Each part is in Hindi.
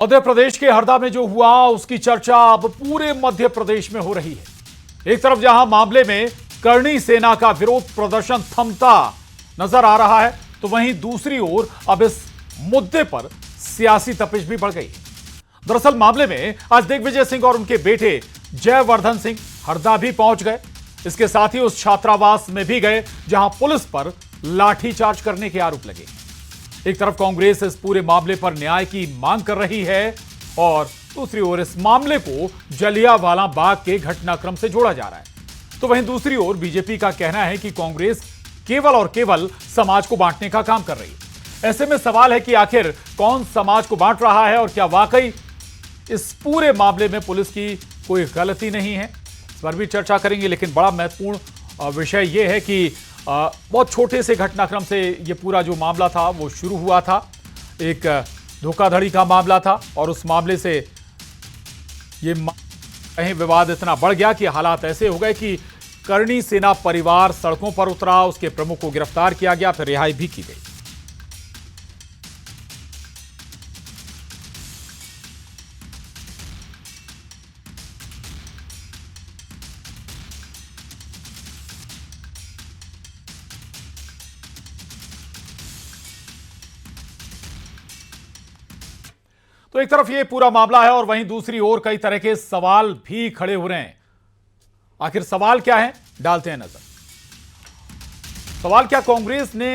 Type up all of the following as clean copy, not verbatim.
मध्य प्रदेश के हरदा में जो हुआ उसकी चर्चा अब पूरे मध्य प्रदेश में हो रही है। एक तरफ जहां मामले में करणी सेना का विरोध प्रदर्शन थमता नजर आ रहा है, तो वहीं दूसरी ओर अब इस मुद्दे पर सियासी तपिश भी बढ़ गई है। दरअसल मामले में आज दिग्विजय सिंह और उनके बेटे जयवर्धन सिंह हरदा भी पहुंच गए। इसके साथ ही उस छात्रावास में भी गए जहां पुलिस पर लाठीचार्ज करने के आरोप लगे। एक तरफ कांग्रेस इस पूरे मामले पर न्याय की मांग कर रही है और दूसरी ओर इस मामले को जलियांवाला बाग के घटनाक्रम से जोड़ा जा रहा है। तो वहीं दूसरी ओर बीजेपी का कहना है कि कांग्रेस केवल और केवल समाज को बांटने का काम कर रही है। ऐसे में सवाल है कि आखिर कौन समाज को बांट रहा है और क्या वाकई इस पूरे मामले में पुलिस की कोई गलती नहीं है, इस पर भी चर्चा करेंगे। लेकिन बड़ा महत्वपूर्ण विषय यह है कि बहुत छोटे से घटनाक्रम से ये पूरा जो मामला था वो शुरू हुआ था। एक धोखाधड़ी का मामला था और उस मामले से ये कहीं विवाद इतना बढ़ गया कि हालात ऐसे हो गए कि करणी सेना परिवार सड़कों पर उतरा, उसके प्रमुख को गिरफ्तार किया गया, फिर रिहाई भी की गई। तो एक तरफ ये पूरा मामला है और वहीं दूसरी ओर कई तरह के सवाल भी खड़े हो रहे हैं। आखिर सवाल क्या है, डालते हैं नजर। सवाल क्या, कांग्रेस ने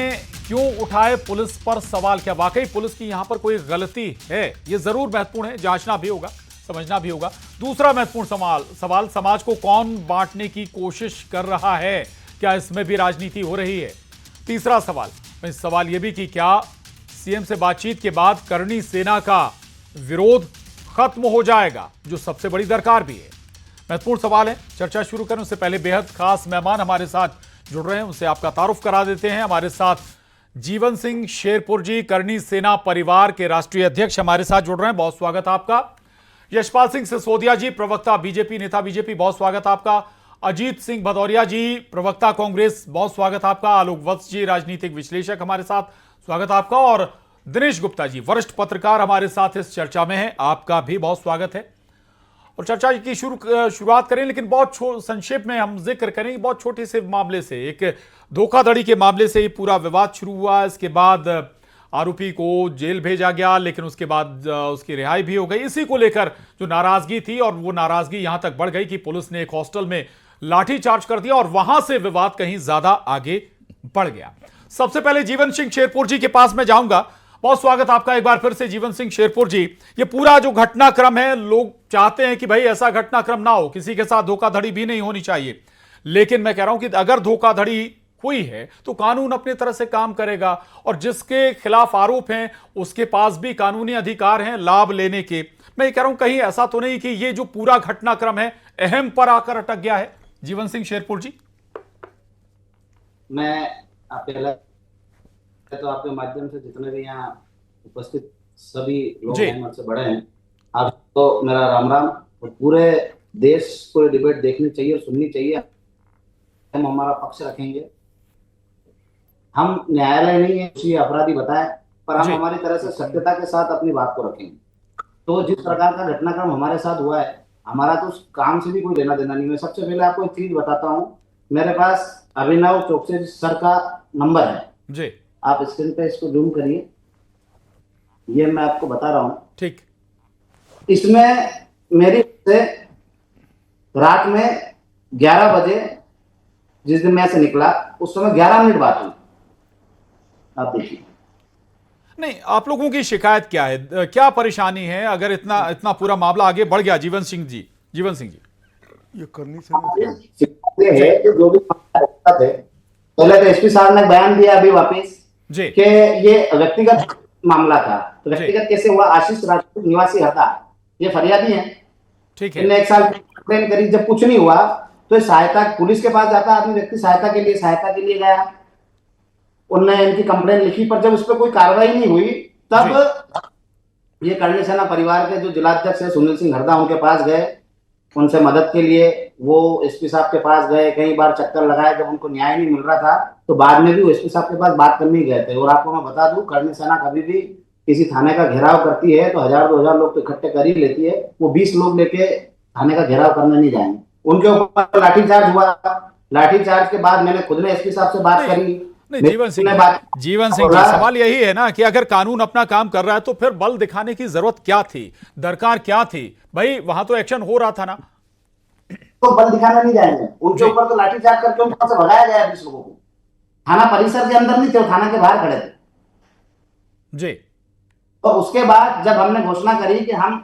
क्यों उठाए पुलिस पर सवाल? क्या वाकई पुलिस की यहां पर कोई गलती है? यह जरूर महत्वपूर्ण है, जांचना भी होगा, समझना भी होगा। दूसरा महत्वपूर्ण सवाल समाज को कौन बांटने की कोशिश कर रहा है? क्या इसमें भी राजनीति हो रही है? तीसरा सवाल यह भी कि क्या सीएम से बातचीत के बाद करणी सेना का विरोध खत्म हो जाएगा, जो सबसे बड़ी दरकार भी है। महत्वपूर्ण सवाल है। चर्चा शुरू करने से पहले बेहद खास मेहमान हमारे साथ जुड़ रहे हैं, उनसे आपका तारुफ करा देते हैं। हमारे साथ जीवन सिंह शेरपुर जी, करणी सेना परिवार के राष्ट्रीय अध्यक्ष हमारे साथ जुड़ रहे हैं, बहुत स्वागत आपका। यशपाल सिंह सिसोदिया जी, प्रवक्ता बीजेपी, नेता बीजेपी, बहुत स्वागत आपका। अजीत सिंह भदौरिया जी, प्रवक्ता कांग्रेस, बहुत स्वागत आपका। आलोक वत्स जी, राजनीतिक विश्लेषक, हमारे साथ स्वागत आपका। और दिनेश गुप्ता जी, वरिष्ठ पत्रकार, हमारे साथ इस चर्चा में हैं, आपका भी बहुत स्वागत है। और चर्चा की शुरुआत करें, लेकिन बहुत संक्षेप में हम जिक्र करें, बहुत छोटे से मामले से, एक धोखाधड़ी के मामले से ये पूरा विवाद शुरू हुआ। इसके बाद आरोपी को जेल भेजा गया, लेकिन उसके बाद उसकी रिहाई भी हो गई। इसी को लेकर जो नाराजगी थी, और वो नाराजगी यहां तक बढ़ गई कि पुलिस ने एक हॉस्टल में लाठीचार्ज कर दिया और वहां से विवाद कहीं ज्यादा आगे बढ़ गया। सबसे पहले जीवन सिंह शेरपुर जी के पास मैं जाऊंगा। बहुत स्वागत आपका एक बार फिर से जीवन सिंह शेरपुर जी। ये पूरा जो घटनाक्रम है, लोग चाहते हैं कि भाई ऐसा घटनाक्रम ना हो, किसी के साथ धोखाधड़ी भी नहीं होनी चाहिए। लेकिन मैं कह रहा हूं कि अगर धोखाधड़ी हुई है तो कानून अपने तरह से काम करेगा, और जिसके खिलाफ आरोप हैं उसके पास भी कानूनी अधिकार हैं लाभ लेने के। मैं कह रहा हूं कहीं ऐसा तो नहीं कि ये जो पूरा घटनाक्रम है अहम पर आकर अटक गया है। जीवन सिंह शेरपुर जी, मैं तो आपके माध्यम से जितने भी यहाँ उपस्थित सभी लोग हैं, मुझसे बड़े हैं, आपको मेरा राम राम। और पूरे देश को डिबेट देखनी चाहिए और सुननी चाहिए। हम हमारा पक्ष रखेंगे। हम न्यायालय नहीं है, उसी अपराधी बताए, पर हम हमारी तरह से सत्यता के साथ अपनी बात को रखेंगे। तो जिस प्रकार का घटनाक्रम हमारे साथ हुआ है, हमारा तो उस काम से भी कोई लेना देना नहीं है। सबसे पहले आपको एक चीज बताता हूँ, मेरे पास अभिनव चौकसी सर का नंबर है जी। आप स्क्रीन पे इसको जूम करिए, ये मैं आपको बता रहा हूं। ठीक, इसमें मेरी से रात में 11 बजे जिस दिन मैं से निकला, उस समय 11 मिनट बात हुई। आप देखिए। नहीं, आप लोगों की शिकायत क्या है, क्या परेशानी है अगर इतना पूरा मामला आगे बढ़ गया? जीवन सिंह जी, ये करनी चाहिए है कि जो भी थे, पहले तो एसपी साहब ने बयान दिया अभी वापिस कि ये व्यक्तिगत मामला था। तो व्यक्तिगत कैसे हुआ? आशीष राजपूत निवासी हरदा, ये फरियादी हैं, ठीक है। इन्हें 1 साल कंप्लेन करी, जब कुछ नहीं हुआ तो सहायता पुलिस के पास जाता आदमी, व्यक्ति सहायता के लिए गया, उनने इनकी कंप्लेन लिखी, पर जब उस पर कोई कार्रवाई नहीं हुई तब ये करणी सेना परिवार के जो जिलाध्यक्ष है सुनील सिंह हरदा, उनके पास गए, उनसे मदद के लिए वो एसपी साहब के पास गए, कई बार चक्कर लगाए। जब उनको न्याय नहीं मिल रहा था तो बाद में भी वो एसपी साहब के पास बात करने गए थे। और आपको मैं बता दूं, करणी सेना कभी भी किसी थाने का घेराव करती है तो 1000-2000 लोग तो इकट्ठे कर ही लेती है, वो 20 लोग लेके थाने का घेराव करने नहीं जाएंगे। उनके ऊपर लाठीचार्ज हुआ। लाठीचार्ज के बाद मैंने खुद ने एसपी साहब से बात करी। नहीं जीवन सिंह जी, सवाल यही है ना कि अगर कानून अपना काम कर रहा है तो फिर बल दिखाने की जरूरत क्या थी, दरकार क्या थी? भाई वहां तो एक्शन हो रहा था ना। तो बल दिखाने नहीं जाएंगे, उनके ऊपर तो लाठीचार्ज करके उनको से भगाया गया 20 लोगों को। थाना परिसर के अंदर नहीं थे, थाना के बाहर खड़े थे जी। और उसके बाद जब हमने घोषणा करी कि हम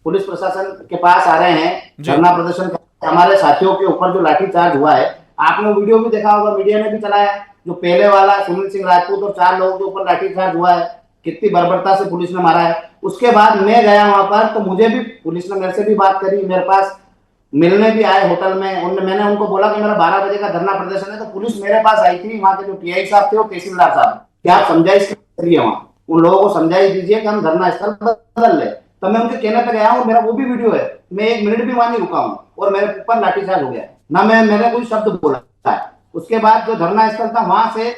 पुलिस प्रशासन के पास आ रहे हैं धरना प्रदर्शन कर, हमारे साथियों के ऊपर जो लाठीचार्ज हुआ है, आपने वीडियो भी देखा होगा, मीडिया ने भी चलाया, जो पहले वाला सुनील सिंह राजपूत और 4 लोगों के ऊपर लाठीचार्ज हुआ है, कितनी बर्बरता से पुलिस ने मारा है। उसके बाद मैं गया वहां पर, तो मुझे भी पुलिस ने मेरे से भी बात करी, मेरे पास मिलने भी आए होटल में। मैंने उनको बोला कि मेरा 12 बजे का धरना प्रदर्शन है, तो पुलिस मेरे पास आई थी, वहां के जो टीआई साहब थे और तहसीलदार साहब, क्या आप समझाइश करिए वहां उन लोगों को समझाई दीजिए कि हम धरना स्थल बदल ले। तब मैं उनके कहने पे गया हूँ, मेरा वो भी वीडियो है, मैं 1 मिनट भी वहां नहीं रुका हूँ और मेरे ऊपर लाठीचार्ज हो गया, ना मैंने कोई शब्द बोला है। उसके बाद जो धरना स्थल था वहां से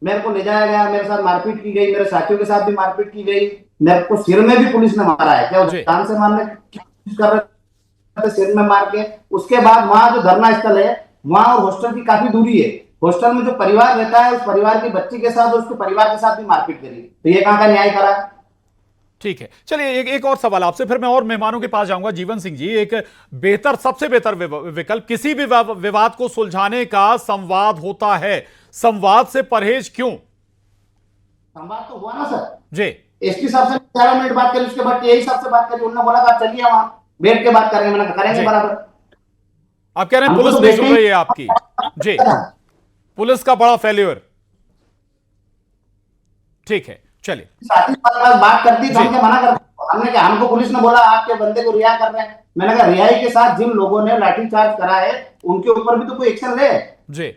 मेरे को ले जाया गया, मेरे साथ मारपीट की गई, मेरे साथियों के साथ भी मारपीट की गई, मेरे को सिर में भी पुलिस ने मारा है, क्या जान से मारने की कोशिश कर रहे थे, सिर में मार के। उसके बाद वहां जो धरना स्थल है वहां और हॉस्टल की काफी दूरी है, हॉस्टल में जो परिवार रहता है उस परिवार की बच्ची के साथ और उसके परिवार के साथ भी मारपीट करी, तो ये कहां का न्याय करा? ठीक है, चलिए एक और सवाल आपसे, फिर मैं और मेहमानों के पास जाऊंगा। जीवन सिंह जी, एक बेहतर, सबसे बेहतर विकल्प किसी भी विवाद को सुलझाने का संवाद होता है, संवाद से परहेज क्यों? संवाद तो हुआ ना सर जी। एसपी साहब से 11 मिनट बात करी, उसके बाद टीआई साहब से बात करी, उन्होंने बोला कि आप चलिए वहां बैठ के बात करेंगे, मैंने करेंगे बराबर। आप कह रहे हैं पुलिस नहीं सुन रही है आपकी? जी, पुलिस का बड़ा फेल्यूर। ठीक है, चलिए। साथी बात करती तो हमने मना कर, हमने कहा, हमको पुलिस ने बोला आपके बंदे को रिहा कर रहे हैं, मैंने कहा रिहाई के साथ जिन लोगों ने लाठीचार्ज करा है उनके ऊपर भी तो कोई एक्शन ले। जी,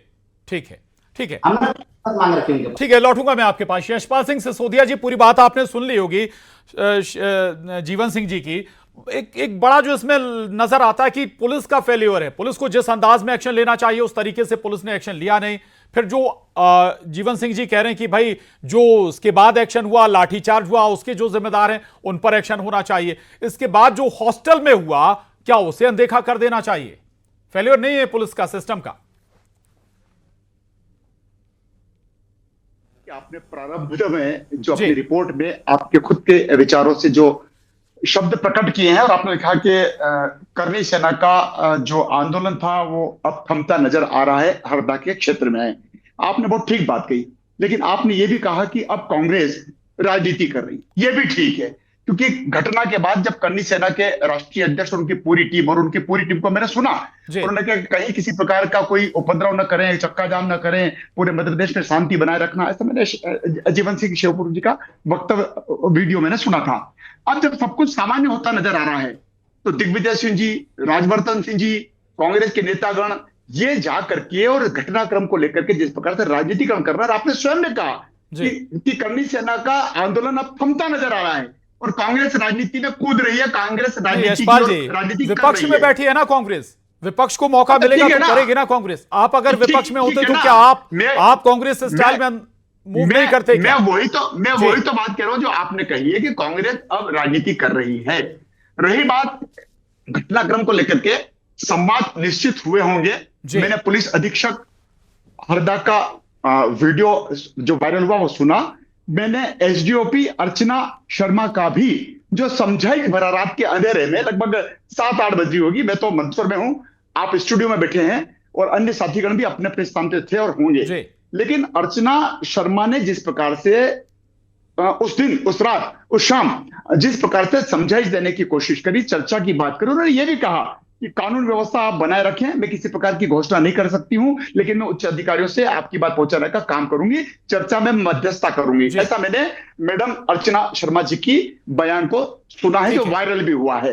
ठीक है, ठीक है, हमने मांग रखी उनके। ठीक है, लौटूंगा मैं आपके पास। यशपाल सिंह सिसोदिया जी, पूरी बात आपने सुन ली होगी जीवन सिंह जी की। एक बड़ा जो इसमें नजर आता है कि पुलिस का फेल्यूर है, पुलिस को जिस अंदाज में एक्शन लेना चाहिए उस तरीके से पुलिस ने एक्शन लिया नहीं। फिर जो जीवन सिंह जी कह रहे हैं कि भाई जो उसके बाद एक्शन हुआ, लाठीचार्ज हुआ, उसके जो जिम्मेदार हैं उन पर एक्शन होना चाहिए। इसके बाद जो हॉस्टल में हुआ, क्या उसे अनदेखा कर देना चाहिए? फेल्यूर नहीं है पुलिस का, सिस्टम का? आपने प्रारंभ में जो अपनी रिपोर्ट में आपके खुद के विचारों से जो शब्द प्रकट किए हैं और आपने लिखा कि करनी सेना का जो आंदोलन था वो अब थमता नजर आ रहा है हरदा के क्षेत्र में है। आपने बहुत ठीक बात कही, लेकिन आपने ये भी कहा कि अब कांग्रेस राजनीति कर रही, ये भी ठीक है, क्योंकि घटना के बाद जब करनी सेना के राष्ट्रीय अध्यक्ष और उनकी पूरी टीम को मैंने सुना, उन्होंने कहा कहीं किसी प्रकार का कोई उपद्रव न करें, चक्का जाम न करें, पूरे मध्य प्रदेश में शांति बनाए रखना, ऐसा मैंने जीवन सिंह शिवपुरी जी का वक्तव्य वीडियो मैंने सुना था। अब जब सब कुछ सामान्य होता नजर आ रहा है तो दिग्विजय सिंह जी, राजवर्धन सिंह जी, कांग्रेस के नेतागण ये जा करके और घटनाक्रम को लेकर के जिस प्रकार से राजनीतिकरण कर रहा है, आपने स्वयं ने कहा कि करनी सेना का आंदोलन अब थमता नजर आ रहा है और कांग्रेस राजनीति में कूद रही है, कांग्रेस राजनीति विपक्ष में बैठी है ना कांग्रेस, विपक्ष को मौका मिलेगा तो करेगी ना कांग्रेस। आप अगर विपक्ष में होते तो क्या आप कांग्रेस स्टाइल में मूव नहीं करते? मैं वही तो बात कह रहा हूं जो आपने कही है कि कांग्रेस अब राजनीति कर रही है। रही बात घटनाक्रम को लेकर के, संवाद निश्चित हुए होंगे। मैंने पुलिस अधीक्षक हरदा का वीडियो जो वायरल हुआ वो सुना। मैंने एसडीओपी अर्चना शर्मा का भी जो समझाई भरा रात के अंधेरे में, लगभग 7-8 बजे होगी, मैं तो मंदसौर में हूं, आप स्टूडियो में बैठे हैं और अन्य साथीगण भी अपने अपने स्थान पे थे और होंगे, लेकिन अर्चना शर्मा ने जिस प्रकार से उस दिन, उस रात, उस शाम जिस प्रकार से समझाइश देने की कोशिश करी, चर्चा की बात करी, उन्होंने ये भी कहा कि कानून व्यवस्था आप बनाए रखें, मैं किसी प्रकार की घोषणा नहीं कर सकती हूं, लेकिन मैं उच्च अधिकारियों से आपकी बात पहुंचाने का काम करूंगी, चर्चा में मध्यस्थता करूंगी। ऐसा मैंने मैडम अर्चना शर्मा जी की बयान को सुना है, जो वायरल भी हुआ है।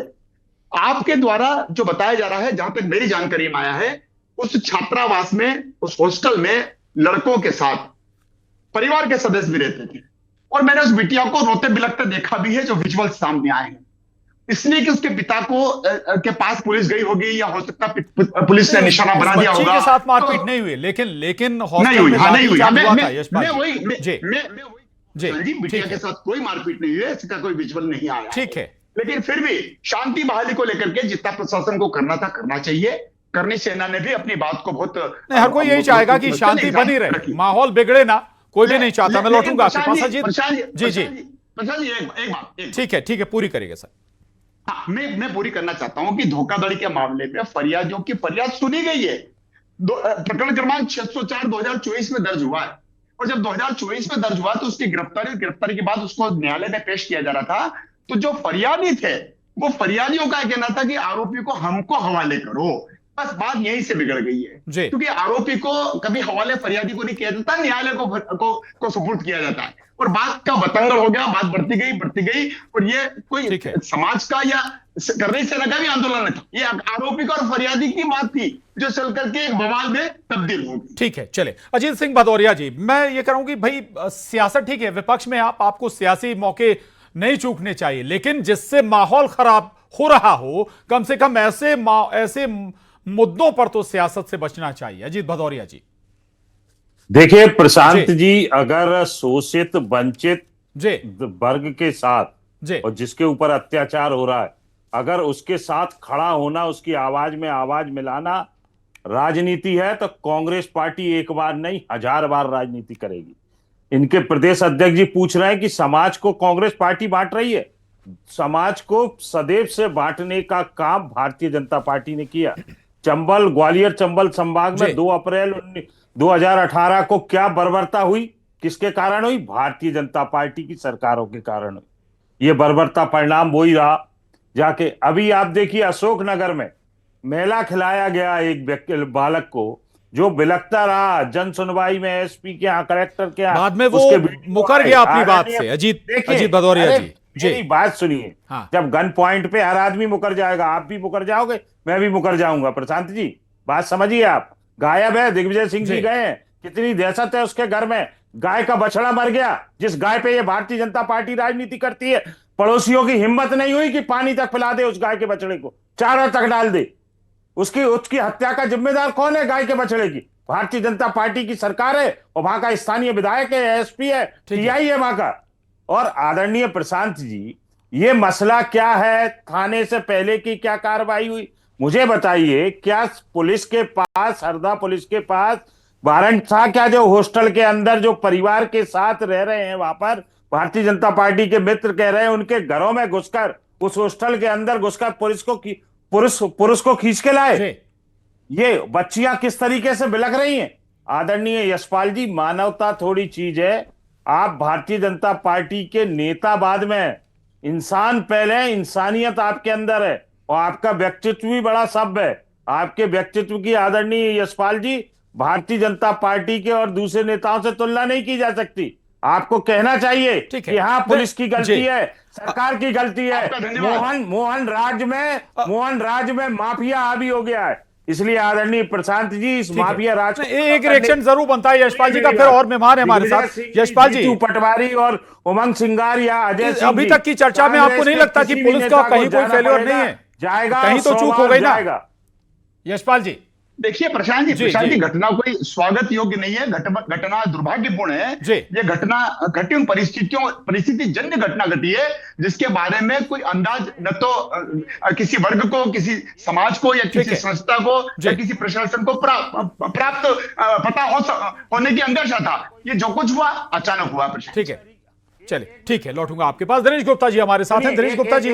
आपके द्वारा जो बताया जा रहा है, जहां तक मेरी जानकारी में आया है, उस छात्रावास में, उस हॉस्टल में लड़कों के साथ परिवार के सदस्य भी रहते थे और मैंने उस बिटिया को रोते बिलखते देखा भी है, जो विजुअल सामने आए हैं। इसलिए कि उसके पिता को के पास पुलिस गई होगी, या हो सकता पुलिस ने निशाना बना दिया होगा। के साथ मारपीट नहीं हुई, लेकिन नहीं हुई, हाँ नहीं हुई। जी, जी बिटिया ठीक के है। साथ कोई मारपीट नहीं हुई है, इसका कोई विजुअल नहीं आया ठीक है। लेकिन फिर भी शांति बहाली को लेकर के जितना प्रशासन को करना था करना चाहिए। करनी सेना ने भी अपनी बात को बहुत नहीं, हर कोई यही चाहेगा कि शांति बनी रहे, माहौल बिगड़े ना, कोई भी नहीं चाहता। मैं लौटूंगा आपके पास अजीत। जी जी, प्रशांत जी एक बात ठीक है, पूरी करिएगा सर। हाँ, मैं पूरी करना चाहता हूं कि धोखाधड़ी के मामले में फरियादियों की फरियाद सुनी गई है। प्रकरण क्रमांक 604 2024 में दर्ज हुआ है और जब 2024 में दर्ज हुआ तो उसकी गिरफ्तारी के बाद उसको न्यायालय में पेश किया जा रहा था। तो जो फरियादी थे वो फरियादियों का कहना था कि आरोपी को हमको हवाले करो। बस बात यहीं से बिगड़ गई है जी। क्योंकि आरोपी को कभी हवाले फरियादी को नहीं किया जाता, न्यायालय को सुपुर्द किया जाता है और बात का बतंगड़ हो गया। बात बढ़ती गई और ये कोई समाज का या करनी सेना का भी आंदोलन नहीं था, ये आरोपी का और फरियादी की बात थी जो चल करके एक बवाल में तब्दील हो गई। ठीक है, चले अजीत सिंह भदौरिया जी, मैं ये कह रहा हूं कि भाई सियासत ठीक है, विपक्ष में आपको सियासी मौके नहीं चूकने चाहिए, लेकिन जिससे माहौल खराब हो रहा हो, कम से कम ऐसे मुद्दों पर तो सियासत से बचना चाहिए। अजीत भदौरिया जी देखिए प्रशांत जी, अगर शोषित वंचित वर्ग के साथ और जिसके ऊपर अत्याचार हो रहा है, अगर उसके साथ खड़ा होना, उसकी आवाज में आवाज मिलाना राजनीति है, तो कांग्रेस पार्टी एक बार नहीं 1000 बार राजनीति करेगी। इनके प्रदेश अध्यक्ष जी पूछ रहे हैं कि समाज को कांग्रेस पार्टी बांट रही है। समाज को सदैव से बांटने का काम भारतीय जनता पार्टी ने किया। चंबल, ग्वालियर चंबल संभाग में 2 अप्रैल 2018 को क्या बर्बरता हुई, किसके कारण हुई? भारतीय जनता पार्टी की सरकारों के कारण हुई। ये बर्बरता परिणाम वही रहा। जाके अभी आप देखिए अशोकनगर में मेला खिलाया गया एक बालक को, जो बिलखता रहा जन सुनवाई में, एसपी के यहाँ, कलेक्टर के यहाँ, बाद में वो मुकर गया अपनी बात से। अजीत भदौरिया जी मेरी बात सुनिए। हाँ। जब गन पॉइंट पे हर आदमी मुकर जाएगा, आप भी मुकर जाओगे, मैं भी मुकर जाऊंगा। प्रशांत जी बात समझिए, आप गायब है, दिग्विजय सिंह जी गए हैं, कितनी दहशत है उसके घर में। गाय का बछड़ा मर गया, जिस गाय पे ये भारतीय जनता पार्टी राजनीति करती है। पड़ोसियों की हिम्मत नहीं हुई कि पानी तक पिला दे उस गाय के बछड़े को, चारा तक डाल दे। उसकी हत्या का जिम्मेदार कौन है? गाय के बछड़े की भारतीय जनता पार्टी की सरकार है और वहां का स्थानीय विधायक है, एसपी है, टीआई है वहां का। और आदरणीय प्रशांत जी, ये मसला क्या है? थाने से पहले की क्या कार्रवाई हुई, मुझे बताइए। क्या पुलिस के पास, हरदा पुलिस के पास वारंट था क्या? जो हॉस्टल के अंदर जो परिवार के साथ रह रहे हैं, वहां पर भारतीय जनता पार्टी के मित्र कह रहे हैं, उनके घरों में घुसकर, उस हॉस्टल के अंदर घुसकर पुरुष को खींच के लाए। ये बच्चियां किस तरीके से बिलख रही हैं। आदरणीय यशपाल जी, मानवता थोड़ी चीज है। आप भारतीय जनता पार्टी के नेता बाद में, इंसान पहले, इंसानियत आपके अंदर है और आपका व्यक्तित्व भी बड़ा सभ्य है। आपके व्यक्तित्व की आदरणीय यशपाल जी भारतीय जनता पार्टी के और दूसरे नेताओं से तुलना नहीं की जा सकती। आपको कहना चाहिए कि हाँ, पुलिस की गलती है, सरकार की गलती है। मोहन राज में माफिया हावी हो गया है। इसलिए आदरणीय प्रशांत जी, इस माफिया राज एक रिएक्शन जरूर बनता है यशपाल जी का। फिर और मेहमान है हमारे साथ यशपाल जी, पटवारी और उमंग सिंगार या अजय सिंह। अभी तक की चर्चा में आपको नहीं लगता कि पुलिस का कहीं कोई फेल्योर नहीं है? जाएगा, कहीं तो चूक हो गई ना यशपाल जी? देखिए प्रशांत जी, घटना कोई स्वागत योग्य नहीं है। घटना दुर्भाग्यपूर्ण है। ये घटना घटी उन परिस्थिति जन्य घटना घटी है जिसके बारे में कोई अंदाज न तो किसी वर्ग को, किसी समाज को या किसी संस्था को या किसी प्रशासन को प्राप्त पता होने की अंदेशा था। ये जो कुछ हुआ अचानक हुआ। ठीक है, चलिए ठीक है, लौटूंगा आपके पास। दिनेश गुप्ता जी हमारे साथ हैं। दिनेश गुप्ता जी,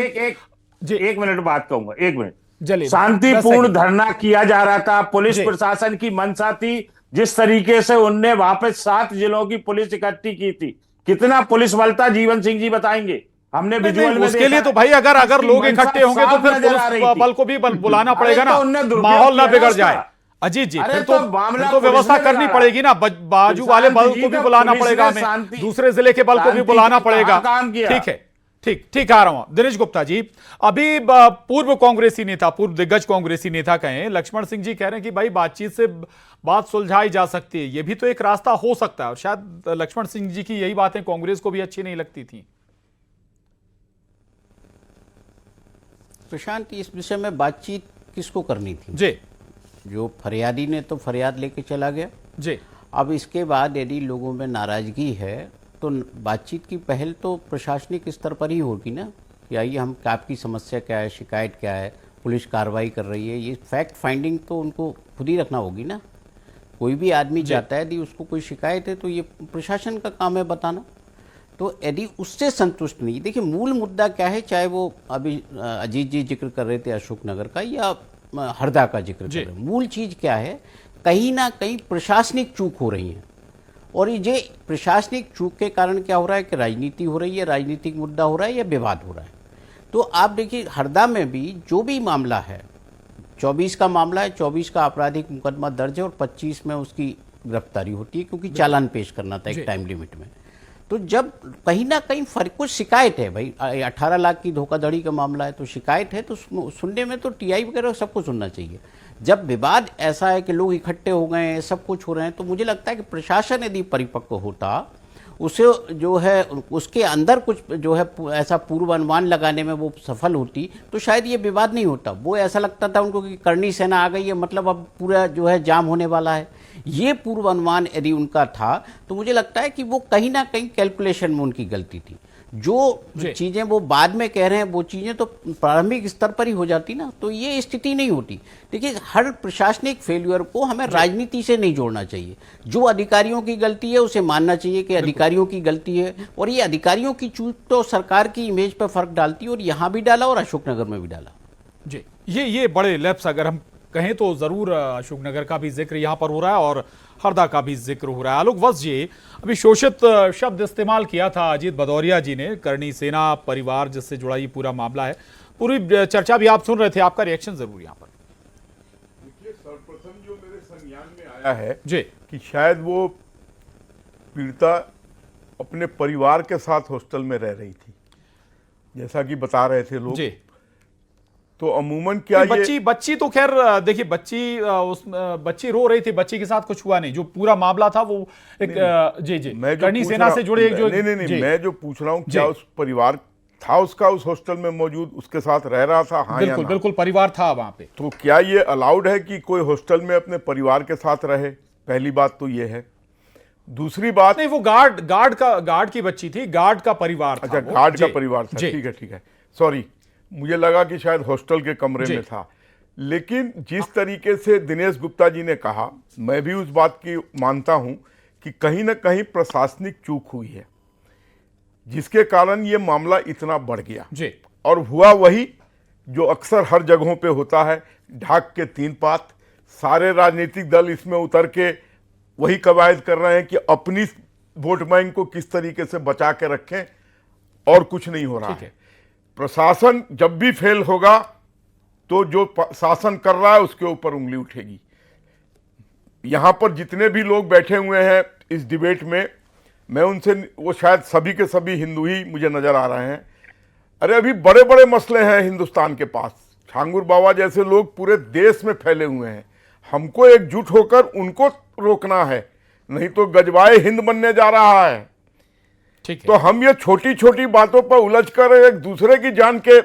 एक मिनट बात कहूंगा, 1 मिनट। चलिए, शांतिपूर्ण धरना किया जा रहा था। पुलिस प्रशासन की मंशा थी, जिस तरीके से उनने वहां पे 7 जिलों की पुलिस इकट्ठी की थी। कितना पुलिस बल था, जीवन सिंह जी बताएंगे। हमने विजुअल में उसके लिए तो भाई अगर लोग इकट्ठे होंगे तो फिर पुलिस बल को भी बुलाना पड़ेगा ना, माहौल ना बिगड़ जाए। अजीत जी, फिर तो व्यवस्था करनी पड़ेगी ना, बाजू वाले बल को भी बुलाना पड़ेगा, हमें दूसरे जिले के बल को भी बुलाना पड़ेगा। ठीक है, ठीक आ रहा हूं। दिनेश गुप्ता जी, अभी पूर्व कांग्रेसी नेता, पूर्व दिग्गज कांग्रेसी नेता कहें, लक्ष्मण सिंह जी कह रहे हैं कि भाई बातचीत से बात सुलझाई जा सकती है, यह भी तो एक रास्ता हो सकता है। और शायद लक्ष्मण सिंह जी की यही बातें कांग्रेस को भी अच्छी नहीं लगती थी। प्रशांत, इस विषय में बातचीत किसको करनी थी? जी, जो फरियादी ने तो फरियाद लेके चला गया जी। अब इसके बाद यदि लोगों में नाराजगी है तो बातचीत की पहल तो प्रशासनिक स्तर पर ही होगी ना, कि आइए हम आपकी समस्या क्या है, शिकायत क्या है, पुलिस कार्रवाई कर रही है, ये फैक्ट फाइंडिंग तो उनको खुद ही रखना होगी ना। कोई भी आदमी जाता है, यदि उसको कोई शिकायत है तो ये प्रशासन का काम है बताना। तो यदि उससे संतुष्ट नहीं, देखिए मूल मुद्दा क्या है, चाहे वो अभी अजीत जी जिक्र कर रहे थे अशोकनगर का या हरदा का जिक्र कर रहे हैं, मूल चीज़ क्या है, कहीं ना कहीं प्रशासनिक चूक हो रही है। और ये प्रशासनिक चूक के कारण क्या हो रहा है कि राजनीति हो रही है, राजनीतिक मुद्दा हो रहा है या विवाद हो रहा है। तो आप देखिए हरदा में भी जो भी मामला है, 24 का मामला है, 24 का आपराधिक मुकदमा दर्ज है और 25 में उसकी गिरफ्तारी होती है, क्योंकि चालान पेश करना था एक टाइम लिमिट में। तो जब कहीं ना कहीं फर्क, कुछ शिकायत है भाई, 18 लाख की धोखाधड़ी का मामला है तो शिकायत है, तो सुनने में तो टीआई वगैरह सबको सुनना चाहिए। जब विवाद ऐसा है कि लोग इकट्ठे हो गए हैं, सब कुछ हो रहे हैं, तो मुझे लगता है कि प्रशासन यदि परिपक्व होता, उसे जो है उसके अंदर कुछ जो है ऐसा पूर्व अनुमान लगाने में वो सफल होती, तो शायद ये विवाद नहीं होता। वो ऐसा लगता था उनको कि करनी सेना आ गई है, मतलब अब पूरा जो है जाम होने वाला है। ये पूर्व अनुमान यदि उनका था तो मुझे लगता है कि वो कहीं ना कहीं कैलकुलेशन में उनकी गलती थी। जो चीज़ें वो बाद में कह रहे हैं वो चीज़ें तो प्रारंभिक स्तर पर ही हो जाती ना, तो ये स्थिति नहीं होती। देखिए हर प्रशासनिक फेल्यूर को हमें राजनीति से नहीं जोड़ना चाहिए। जो अधिकारियों की गलती है उसे मानना चाहिए कि अधिकारियों की गलती है, और ये अधिकारियों की चूक तो सरकार की इमेज पर फर्क डालती है, और यहाँ भी डाला और अशोकनगर में भी डाला। जी, ये बड़े लैप्स अगर हम कहें तो जरूर अशोकनगर का भी जिक्र यहां पर हो रहा है और हरदा का भी जिक्र हो रहा है। आलोक वत्स जी, अभी शोषित शब्द इस्तेमाल किया था अजीत भदौरिया जी ने, करनी सेना परिवार जिससे जुड़ा ये पूरा मामला है, पूरी चर्चा भी आप सुन रहे थे, आपका रिएक्शन जरूर यहां पर। देखिए सर्वप्रथम जो मेरे संज्ञान में आया है जी कि शायद वो पीड़िता अपने परिवार के साथ हॉस्टल में रह रही थी, जैसा कि बता रहे थे लोग जी। तो अमूमन क्या ये बच्ची तो खैर देखिए, बच्ची रो रही थी, बच्ची के साथ कुछ हुआ नहीं। जो पूरा मामला था वो एक जी मैं जो करनी पूछ सेना रहा- से जुड़े एक जो नहीं मैं जो पूछ रहा हूँ, क्या उस परिवार था उसका उस हॉस्टल में मौजूद, उसके साथ रह रहा था? हाँ या बिल्कुल ना? बिल्कुल परिवार था वहां पे। तो क्या ये अलाउड है कि कोई हॉस्टल में अपने परिवार के साथ रहे? पहली बात तो ये है। दूसरी बात, नहीं, वो गार्ड की बच्ची थी, गार्ड का परिवार था। अच्छा वो। गार्ड का जी, परिवार था, जी। ठीक है, सॉरी, मुझे लगा कि शायद हॉस्टल के कमरे जी। में था। लेकिन जिस तरीके से दिनेश गुप्ता जी ने कहा, मैं भी उस बात की मानता हूं कि कहीं ना कहीं प्रशासनिक चूक हुई है, जिसके कारण ये मामला इतना बढ़ गया। जी। और हुआ वही जो अक्सर हर जगहों पे होता है, ढाक के तीन पात। सारे राजनीतिक दल इसमें उतर के वही कवायद कर रहे हैं कि अपनी वोट बैंक को किस तरीके से बचा के रखें, और कुछ नहीं हो रहा है। प्रशासन जब भी फेल होगा तो जो शासन कर रहा है उसके ऊपर उंगली उठेगी। यहां पर जितने भी लोग बैठे हुए हैं इस डिबेट में, मैं उनसे, वो शायद सभी के सभी हिंदू ही मुझे नजर आ रहे हैं। अरे अभी बड़े बड़े मसले हैं हिंदुस्तान के पास, छांगुर बाबा जैसे लोग पूरे देश में फैले हुए हैं। हमको एकजुट होकर उनको रोकना है, नहीं तो गजवाए हिंद बनने जा रहा है। ठीक है। तो हम ये छोटी छोटी बातों पर उलझकर एक दूसरे की जान के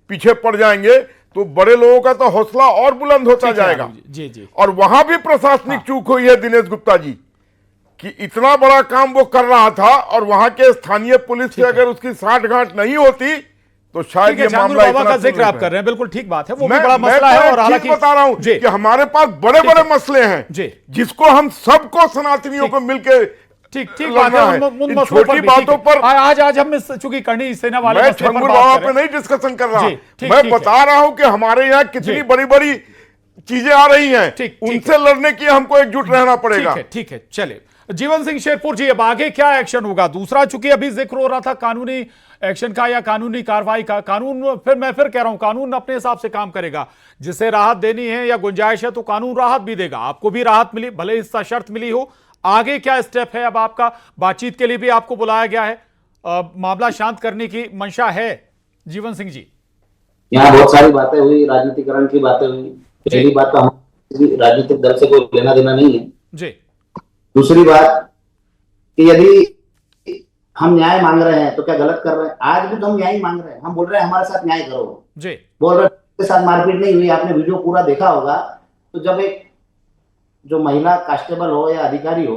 पीछे पड़ जाएंगे तो बड़े लोगों का तो हौसला और बुलंद होता जाएगा। जी जी। और वहां भी प्रशासनिक चूक हुई है दिनेश गुप्ता जी, कि इतना बड़ा काम वो कर रहा था और वहां के स्थानीय पुलिस से अगर उसकी साठगांठ नहीं होती तो शायद ये मामला बाबा का जिक्र आप कर रहे हैं, बिल्कुल ठीक बात है, वो भी बड़ा मैं मसला है। और हालांकि बता रहा हूं कि हमारे पास बड़े बड़े मसले हैं जिसको हम सबको सनातनियों को मिलकर ठीक बात है। इन छोटी बातों पर आज हम चूंकि करनी सेना वाले मैं छंगुर बाबा पे नहीं डिस्कशन कर रहा, मैं बता रहा हूं कि हमारे यहाँ कितनी बड़ी बड़ी चीजें आ रही हैं, उनसे लड़ने की हमको एकजुट रहना पड़ेगा। ठीक है। चले जीवन सिंह शेरपुर जी, अब आगे क्या एक्शन होगा? दूसरा, चूंकि अभी जिक्र हो रहा था कानूनी एक्शन का या कानूनी कार्रवाई का, मैं फिर कह रहा हूं, कानून अपने हिसाब से काम करेगा। जिसे राहत देनी है या गुंजाइश है तो कानून राहत भी देगा। आपको भी राहत मिली, भले ही सशर्त मिली हो। आगे क्या स्टेप है अब आपका? बातचीत के लिए भी आपको बुलाया गया है, मामला शांत करने की मंशा है जीवन सिंह जी? यहाँ बहुत सारी बातें हुई, राजनीतिकरण की बातें हुई। पहली बात तो हम राजनीतिक दल से कोई लेना देना नहीं है जी। दूसरी बात कि यदि हम न्याय मांग रहे हैं तो क्या गलत कर रहे हैं? आज भी तो हम न्याय मांग रहे हैं, हम बोल रहे हैं हमारे साथ न्याय करो जी। बोल रहे के साथ मारपीट नहीं हुई। आपने वीडियो पूरा देखा होगा। तो जब एक जो महिला कांस्टेबल हो या अधिकारी हो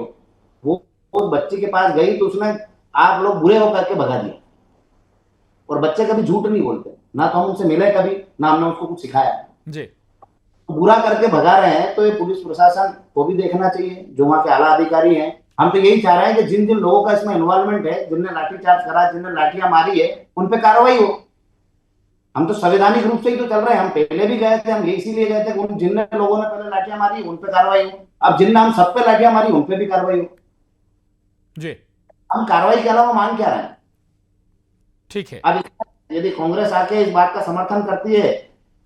वो बच्ची के पास गई तो उसने आप लोग बुरे होकर के भगा दिए। और बच्चे कभी झूठ नहीं बोलते, ना तो हम उनसे मिले कभी, ना हमने उसको कुछ सिखाया जी। बुरा करके भगा रहे हैं। तो ये पुलिस प्रशासन को भी देखना चाहिए, जो वहां के आला अधिकारी हैं। हम तो यही चाह रहे हैं कि जिन जिन लोगों का इसमें इन्वॉल्वमेंट है, जिनने लाठीचार्ज करा, जिनने लाठियां मारी है, उन पे कार्रवाई हो। हम तो संवैधानिक रूप से ही तो चल रहे हैं। हम पहले भी गए थे, हम ये इसीलिए गए थे कि जिन लोगों ने पहले लाठियां मारी उन पे कार्रवाई हो। अब जिनने हम सब पे लाठियां मारी उन पे भी कार्रवाई हो जी। हम कार्रवाई के अलावा मान क्या रहे हैं? ठीक है। अब यदि कांग्रेस आके इस बात का समर्थन करती है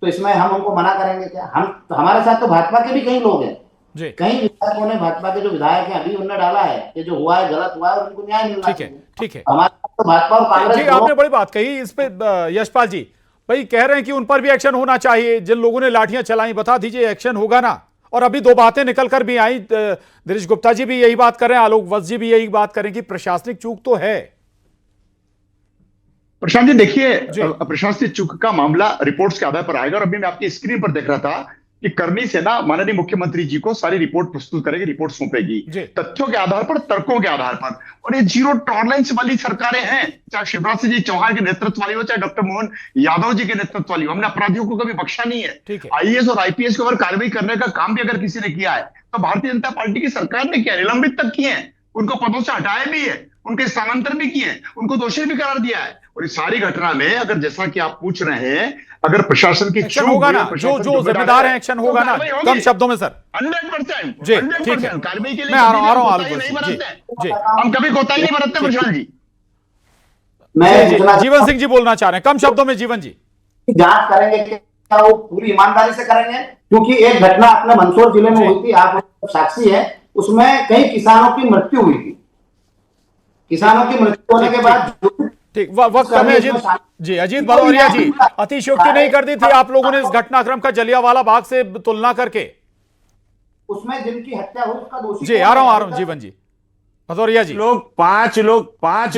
तो इसमें हम उनको मना करेंगे क्या? हम तो, हमारे साथ तो भाजपा के भी कई लोग हैं जी। कई विधायकों ने, भाजपा के जो विधायक हैं अभी उन्होंने डाला है कि जो हुआ है गलत हुआ है और उनको न्याय मिलना चाहिए। ठीक है। हमारे साथ तो भाजपा और कांग्रेस जी, आपने बड़ी बात कही इस पे। यशपाल जी भाई कह रहे हैं कि उन पर भी एक्शन होना चाहिए, जिन लोगों ने लाठियां चलाई। बता दीजिए एक्शन होगा ना? और अभी दो बातें निकल कर भी आई, दिनेश गुप्ता जी भी यही बात कर रहे हैं, आलोक वत्स जी भी यही बात करें कि प्रशासनिक चूक तो है। प्रशांत जी देखिए, प्रशासनिक चूक का मामला रिपोर्ट्स के आधार पर आएगा। और अभी मैं आपकी स्क्रीन पर देख रहा था कि करनी सेना माननीय मुख्यमंत्री जी को सारी रिपोर्ट प्रस्तुत करेगी, रिपोर्ट सौंपेगी तथ्यों के आधार पर, तर्कों के आधार पर। और ये जीरो टॉलरेंस वाली सरकारें हैं, चाहे शिवराज सिंह जी चौहान के नेतृत्व वाली हो, चाहे डॉक्टर मोहन यादव जी के नेतृत्व वाली हो। हमने अपराधियों को कभी बख्शा नहीं है। आईएएस और आईपीएस के ऊपर कार्रवाई करने का काम भी अगर किसी ने किया है तो भारतीय जनता पार्टी की सरकार ने किया, निलंबित तक किए हैं, उनको पदों से हटाया भी है, उनके स्थानांतरण भी किए, उनको दोषी भी करार दिया है। और इस सारी घटना में अगर जैसा कि आप पूछ रहे हैं, अगर प्रशासन की एक्शन होगा ना, जो जिम्मेदार है एक्शन होगा ना, कम शब्दों में सर। 100% जी ठीक है, कार्रवाई के लिए मैं आ रहा हूं जी, हम कभी कोताही नहीं बरतते प्रशांत जी। मैं जीवन सिंह जी बोलना चाह रहे हैं, कम शब्दों में। जीवन जी, जांच करेंगे क्या वो पूरी ईमानदारी से करेंगे? क्योंकि एक घटना अपने मंदसौर जिले में हुई थी, आप साक्षी है, उसमें कई किसानों की मृत्यु हुई थी। किसानों की मृत्यु होने के बाद ठीक वक्त कम है। अजीत जी, अजीत भदौरिया जी, अतिशयोक्ति नहीं कर दी थी आप लोगों ने इस घटनाक्रम का जलियांवाला बाग से तुलना करके? उसमें जिनकी हत्या हुई उसका दोषी जी, आ रहा हूं जीवन जी, भदौरिया जी। पांच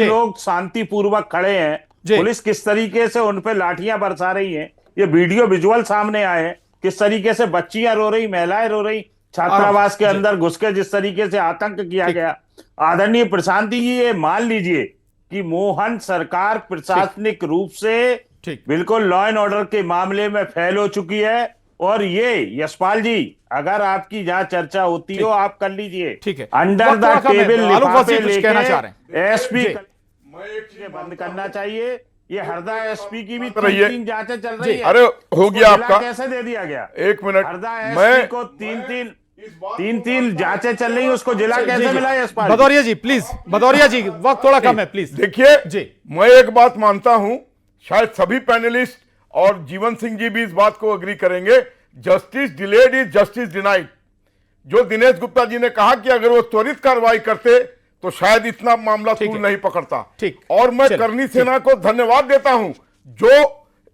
लोग शांतिपूर्वक खड़े हैं, पुलिस किस तरीके से उन पे लाठियां बरसा रही है, ये वीडियो विजुअल सामने आए हैं। किस तरीके से बच्चियां रो रही, महिलाएं रो रही, छात्रावास के अंदर घुस के जिस तरीके से आतंक किया गया। आदरणीय प्रशांत जी, ये मान लीजिए कि मोहन सरकार प्रशासनिक रूप से बिल्कुल लॉ एंड ऑर्डर के मामले में फेल हो चुकी है। और ये यशपाल जी, अगर आपकी जहां चर्चा होती हो आप कर लीजिए, ठीक है, अंडर द टेबल लिफाफे लेके एसपी बंद करना चाहिए। ये हरदा एसपी की भी तीन जांचें चल रही है। अरे हो गया आपका, कैसे दे दिया गया? एक मिनट, हरदा एसपी को तीन जांचें चल रही है, उसको जिला कैसे मिला? यशपाल भदौरिया जी प्लीज, भदौरिया जी वक्त थोड़ा कम है प्लीज। देखिए जी, मैं एक बात मानता हूं, शायद सभी पैनलिस्ट और जीवन सिंह जी भी इस बात को एग्री करेंगे, justice delayed is justice denied. जो दिनेश गुप्ता जी ने कहा कि अगर वो त्वरित कार्रवाई करते तो शायद इतना मामला तूल नहीं पकड़ता। और मैं करनी सेना को धन्यवाद देता हूं, जो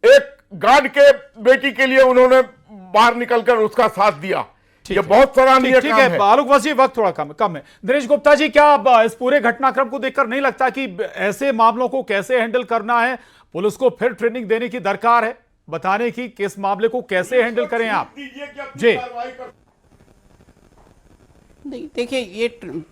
एक गार्ड के बेटी के लिए उन्होंने बाहर निकलकर उसका साथ दिया। ये बहुत सराहनीय काम है। आलोक वत्स जी वक्त थोड़ा कम है। दिनेश गुप्ता जी, क्या इस पूरे घटनाक्रम को देखकर नहीं लगता कि ऐसे मामलों को कैसे हैंडल करना है, पुलिस को फिर ट्रेनिंग देने की दरकार है, बताने की किस मामले को कैसे हैंडल करें आप? जी नहीं, देखिए ये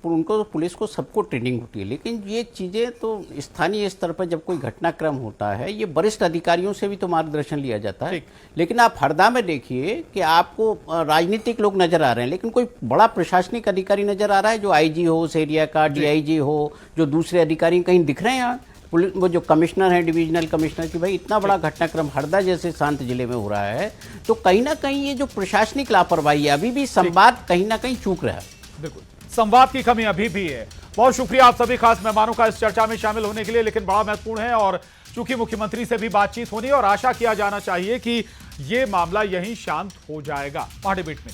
उनको, पुलिस को सबको ट्रेनिंग होती है, लेकिन ये चीज़ें तो स्थानीय स्तर पर जब कोई घटनाक्रम होता है, ये वरिष्ठ अधिकारियों से भी तो मार्गदर्शन लिया जाता है। लेकिन आप हरदा में देखिए कि आपको राजनीतिक लोग नजर आ रहे हैं, लेकिन कोई बड़ा प्रशासनिक अधिकारी नजर आ रहा है, जो आईजी हो उस एरिया का, डीआईजी हो, जो दूसरे अधिकारी कहीं दिख रहे हैं? पुलिस वो जो कमिश्नर है, डिविजनल कमिश्नर, की भाई इतना बड़ा घटनाक्रम हरदा जैसे शांत जिले में हो रहा है, तो कहीं ना कहीं ये जो प्रशासनिक लापरवाही है, अभी भी संवाद कहीं ना कहीं चूक रहा है। बिल्कुल, संवाद की कमी अभी भी है। बहुत शुक्रिया आप सभी खास मेहमानों का इस चर्चा में शामिल होने के लिए, लेकिन बड़ा महत्वपूर्ण है और चूंकि मुख्यमंत्री से भी बातचीत होनी और आशा किया जाना चाहिए कि यह मामला यहीं शांत हो जाएगा। महाडिबेट में